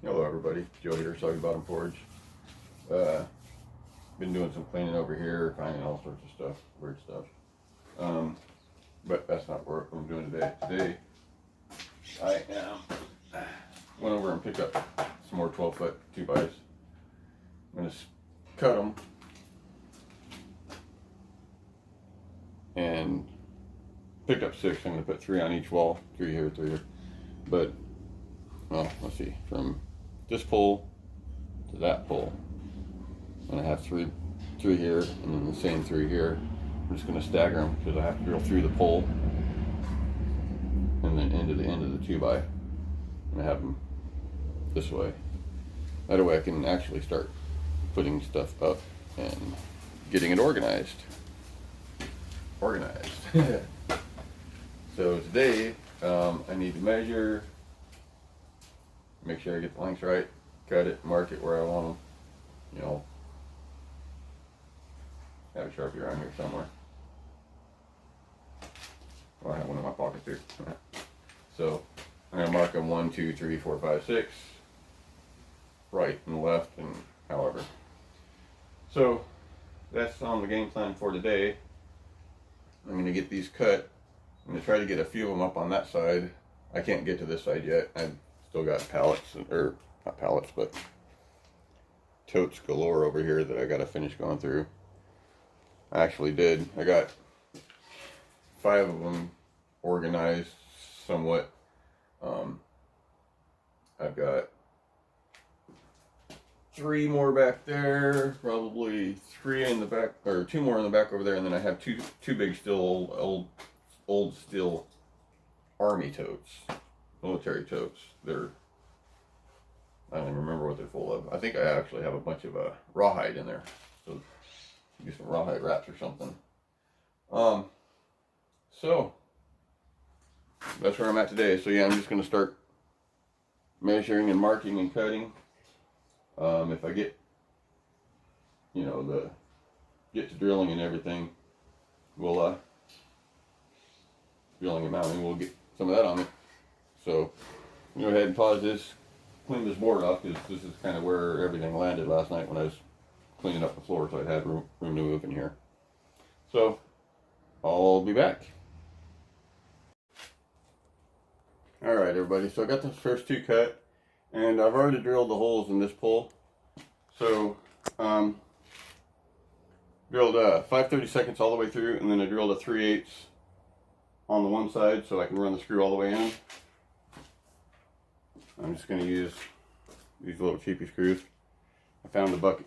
Hello everybody, Joe here, Soggy Bottom Forge. Been doing some cleaning over here, finding all sorts of stuff, weird stuff. But that's not what I'm doing today. Today, I went over and picked up some more 12-foot 2x. I'm going to cut them and picked up 6. I'm going to put 3 on each wall, 3 here, 3 here. But, well, let's see, from this pole to that pole, and I have three here, and then the same 3 here. I'm just going to stagger them because I have to drill through the pole and then into the end of the 2x, and I have them this way. That way I can actually start putting stuff up and getting it organized. So today I need to measure, make sure I get the lengths right, cut it, mark it where I want them, you know, have a Sharpie around here somewhere. Well, I have one in my pocket too. So I'm going to mark them 1, 2, 3, 4, 5, 6, right and left, and however. So that's on the game plan for today. I'm going to get these cut. I'm going to try to get a few of them up on that side. I can't get to this side yet. I've still got pallets, or not pallets, but totes galore over here that I got to finish going through. I actually did. I got 5 of them organized somewhat. I've got 3 more back there, probably 3 in the back, or 2 more in the back over there, and then I have two big still old steel army totes, military totes. They're, I don't even remember what they're full of. I think I actually have a bunch of rawhide in there, so do some rawhide wraps or something. So that's where I'm at today. So yeah, I'm just going to start measuring and marking and cutting. If I get, you know, get to drilling and everything, we'll drilling and mounting, we'll get some of that on it. So go ahead and pause this, clean this board off, because this is kind of where everything landed last night when I was cleaning up the floor, so I had room to move in here. So I'll be back. Alright everybody, so I got the first 2 cut, and I've already drilled the holes in this pole. So drilled 5/32 all the way through, and then I drilled a 3/8 on the one side so I can run the screw all the way in. I'm just going to use these little cheapy screws. I found a bucket,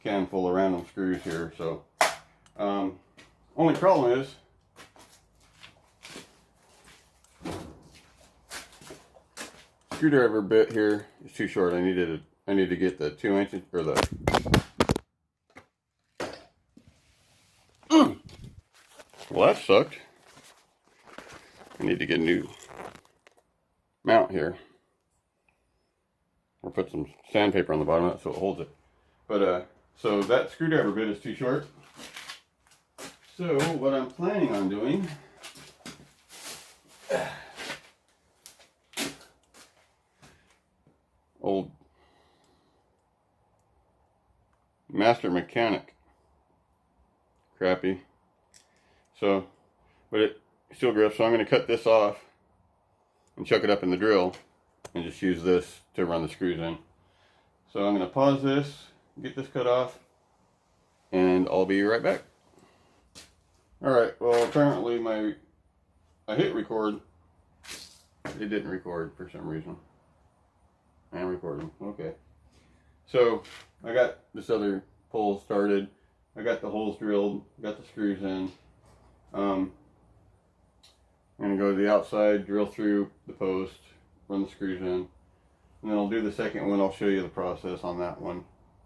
can full of random screws here. So only problem is screwdriver bit here is too short. I need to get the 2 inches, or the well, that sucked. I need to get a new mount here, or put some sandpaper on the bottom of it so it holds it. But so that screwdriver bit is too short. So what I'm planning on doing, old master mechanic crappy, so but it still grips, so I'm going to cut this off and chuck it up in the drill and just use this to run the screws in. So I'm going to pause this, get this cut off, and I'll be right back. Alright, well apparently I hit record, it didn't record for some reason. I am recording, okay. So I got this other pole started, I got the holes drilled, got the screws in. I'm going to go to the outside, drill through the post, run the screws in, and then I'll do the second one. I'll show you the process on that one.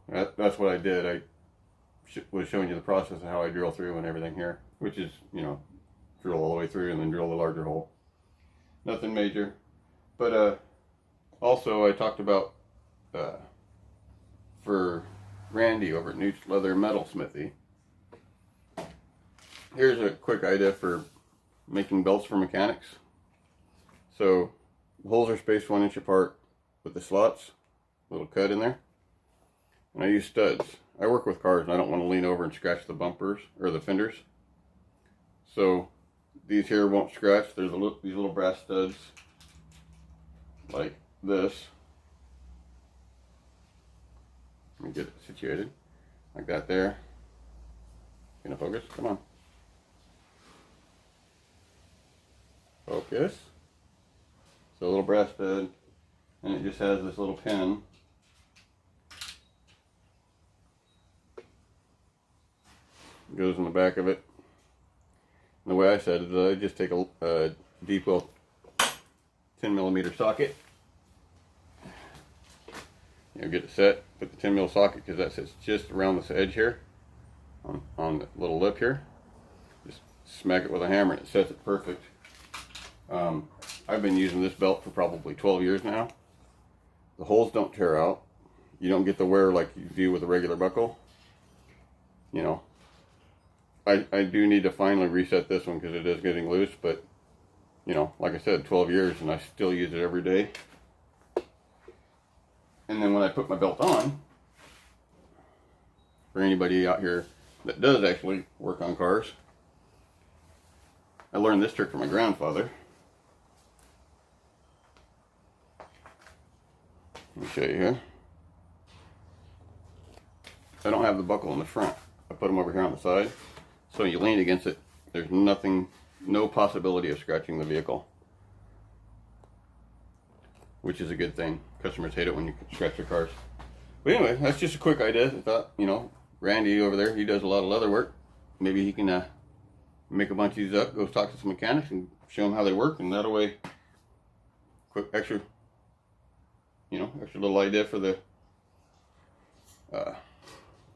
That's what I did. I was showing you the process of how I drill through and everything here, which is, you know, drill all the way through and then drill the larger hole. Nothing major. But also I talked about for Randy over at Newt's Leather Metal Smithy. Here's a quick idea for making belts for mechanics. So the holes are spaced 1 inch apart. with the slots, little cut in there. And I use studs. I work with cars and I don't want to lean over and scratch the bumpers or the fenders. So these here won't scratch. There's these little brass studs like this. Let me get it situated like that there. Gonna focus? Come on. Focus. So a little brass stud, and it just has this little pin. It goes in the back of it. And the way I said it is I just take a deep well 10mm socket. Get it set, put the 10mm socket, because that sits just around this edge here, on the little lip here. Just smack it with a hammer and it sets it perfect. I've been using this belt for probably 12 years now. The holes don't tear out. You don't get the wear like you do with a regular buckle. You know, I do need to finally reset this one because it is getting loose, but you know, like I said, 12 years and I still use it every day. And then when I put my belt on, for anybody out here that does actually work on cars, I learned this trick from my grandfather. Let me show you here. I don't have the buckle in the front. I put them over here on the side. So when you lean against it, there's no possibility of scratching the vehicle. Which is a good thing. Customers hate it when you scratch their cars. But anyway, that's just a quick idea. I thought, you know, Randy over there, he does a lot of leather work. Maybe he can make a bunch of these up, go talk to some mechanics and show them how they work, and that way, quick extra, you know, extra little idea for the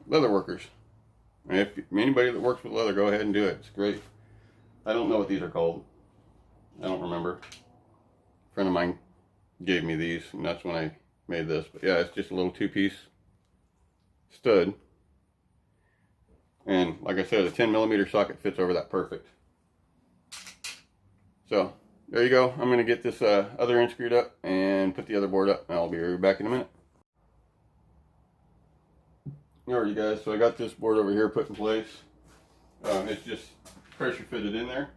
leather workers. And if anybody that works with leather, go ahead and do it. It's great. I don't know what these are called. I don't remember. A friend of mine gave me these, and that's when I made this. But yeah, it's just a little two-piece stud. And like I said, a 10mm socket fits over that perfect. So there you go. I'm going to get this other end screwed up and put the other board up, and I'll be right back in a minute. Alright, you guys, so I got this board over here put in place. It's just pressure fitted in there.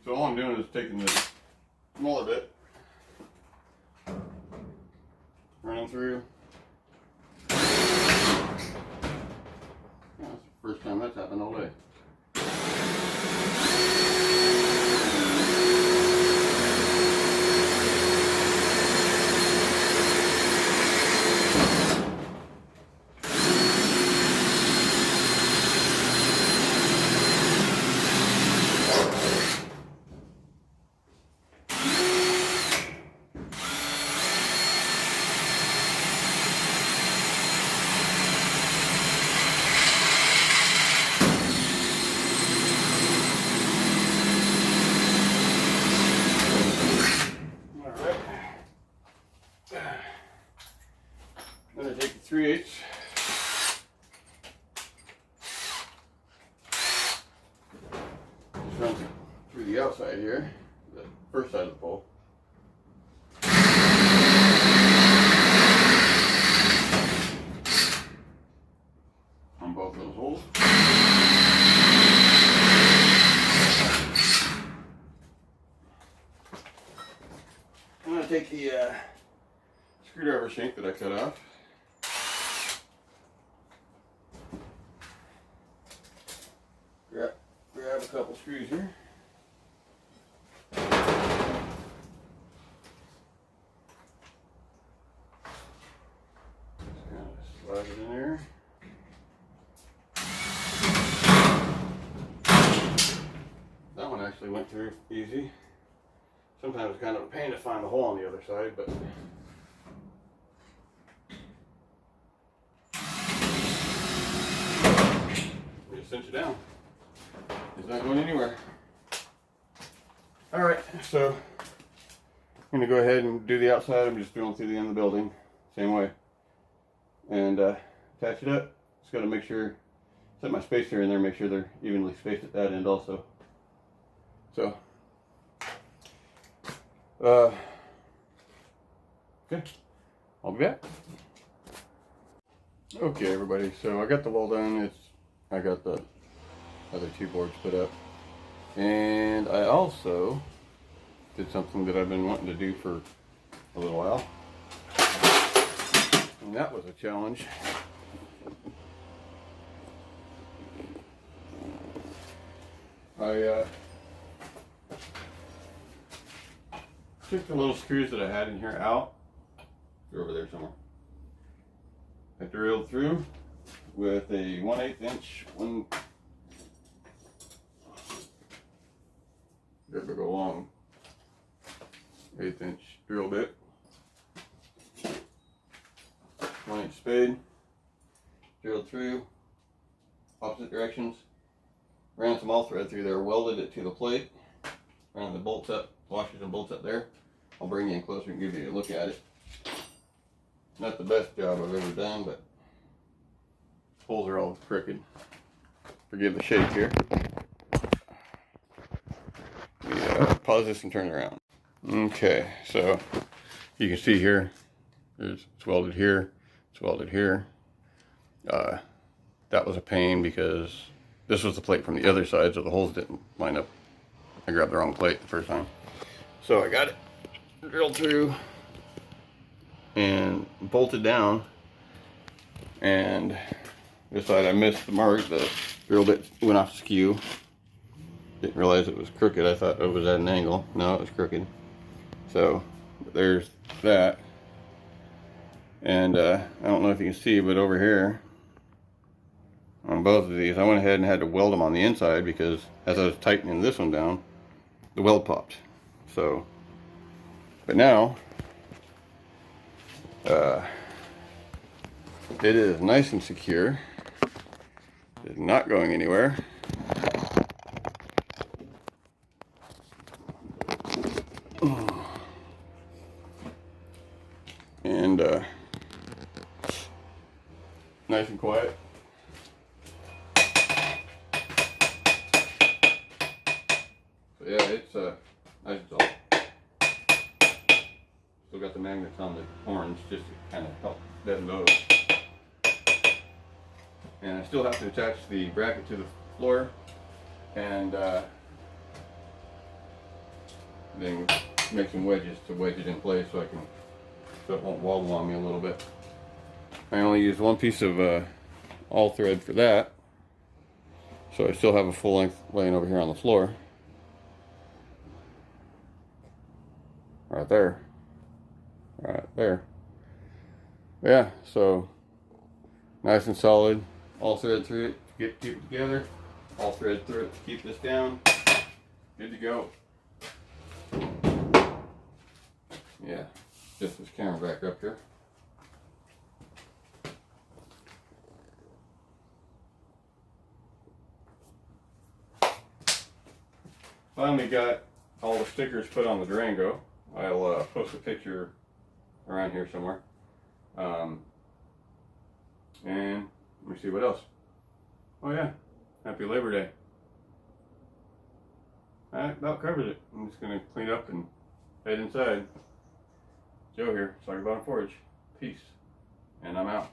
So all I'm doing is taking this smaller bit, running through. That's the first time that's happened all day. I'm going to take the 3/8. Just run through the outside here, the first side of the pole. On both those holes. I'm going to take the screwdriver shank that I cut off. Grab a couple screws here. Just kind of slide it in there. That one actually went through easy. Sometimes it's kind of a pain to find the hole on the other side, but we just cinch it down. It's not going anywhere. Alright, so I'm going to go ahead and do the outside. I'm just drilling through the end of the building, same way. And attach it up. Just got to make sure, set my spacer in there, make sure they're evenly spaced at that end also. So, okay, I'll be back. Okay, everybody, so I got the wall done. I got the other two boards put up, and I also did something that I've been wanting to do for a little while, and that was a challenge. I took the little screws that I had in here out. They're over there somewhere. I drilled through with a 1/8 inch, big long 1/8 inch drill bit, 1-inch spade, drilled through opposite directions, ran some all thread through there, welded it to the plate, ran the bolts up, washers and bolts up there. I'll bring you in closer and give you a look at it. Not the best job I've ever done, but holes are all crooked. Forgive the shake here. Pause this and turn it around. Okay, so you can see here, it's welded here, it's welded here. That was a pain because this was the plate from the other side, so the holes didn't line up. I grabbed the wrong plate the first time. So I got it drilled through and bolted down, and this side I missed the mark. The drill bit went off skew. Didn't realize it was crooked. I thought it was at an angle. No, it was crooked. So there's that. And I don't know if you can see, but over here on both of these, I went ahead and had to weld them on the inside because as I was tightening this one down, the weld popped. So, but now it is nice and secure. It's not going anywhere. And nice and quiet. So yeah, it's nice and solid. Still got the magnets on the horns just to kind of help deaden those. And I still have to attach the bracket to the floor, and then make some wedges to wedge it in place so it won't wobble on me a little bit. I only used one piece of all thread for that, so I still have a full length laying over here on the floor. Right there. Right there. Yeah, so nice and solid. All thread through it to keep it together. All thread through it to keep this down. Good to go. Yeah, just this camera back up here. Finally got all the stickers put on the Durango. I'll post a picture around here somewhere. And let me see what else. Oh yeah, happy Labor Day. That about covers it. I'm just going to clean up and head inside. Joe here, Soggy Bottom Forge. Peace. And I'm out.